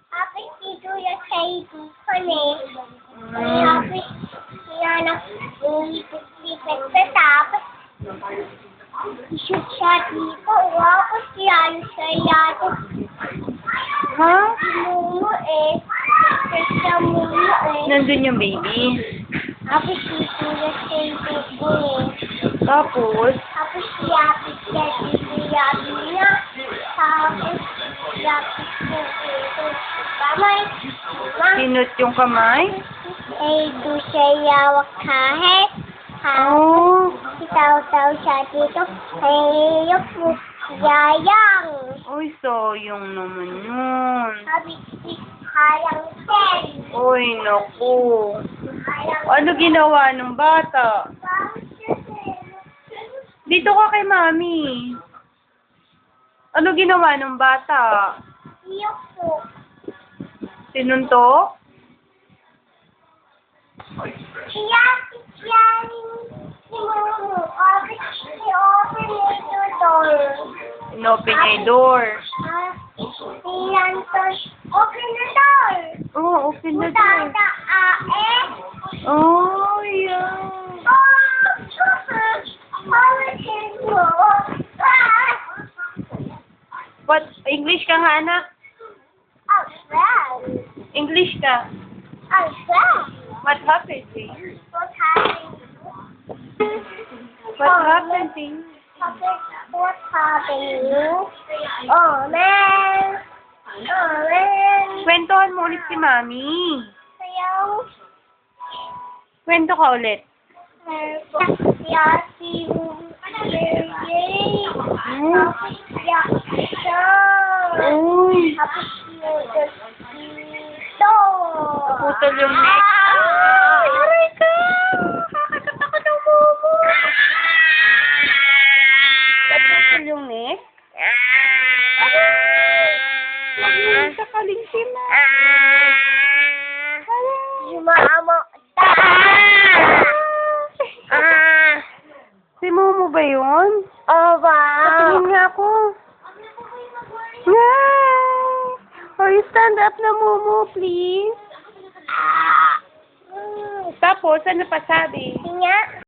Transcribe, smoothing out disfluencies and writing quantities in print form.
Tapos dito yung sa itupan eh. Tapos hinanap lipat sa tapos ishoot siya dito. Tapos yan sa yato. Ha? Mumu eh. Sa mumu eh. Nandun yung baby. Tapos dito yung sa itupan eh. Tapos, Tapos yapit niya dito yapit niya. Tapos yapit niya dito. Kamay. sinut yung kamay. Eh, doon siya yawak kahit. Oh. Itaw-taw siya dito. Eh, yung yayang. Uy, sayang naman yun. Sabi, hayang ten. Uy, naku. Hayang Ano ginawa ng bata? Dito ka kay mami. Ano ginawa ng bata? iyok po. Sinuntok? Iyapit yan si Mumu. I-open yung door. Inopen niya yung door. Iyan to. Open the door. Oh, open the door. Tata-ae. Oh, yeah. What? English ka, Hana? English ka. What happened to you? What happened to you? What's happening? Oh man! Oh man! Kwentuhan mo ulit si Mami. Sayaw. Kwento ka ulit. Yasi. Uy. Putol yung neck. Ay, aray ka! Kakagat ako ng momo. Naputol yung neck? Aray! Kakalinsin na. Mama. Si Momo ba yun? Oba. Patingin nga ako. Yay! Oh, you stand up na, Momo, please. Tapos, ano pa sabi? Tingnan.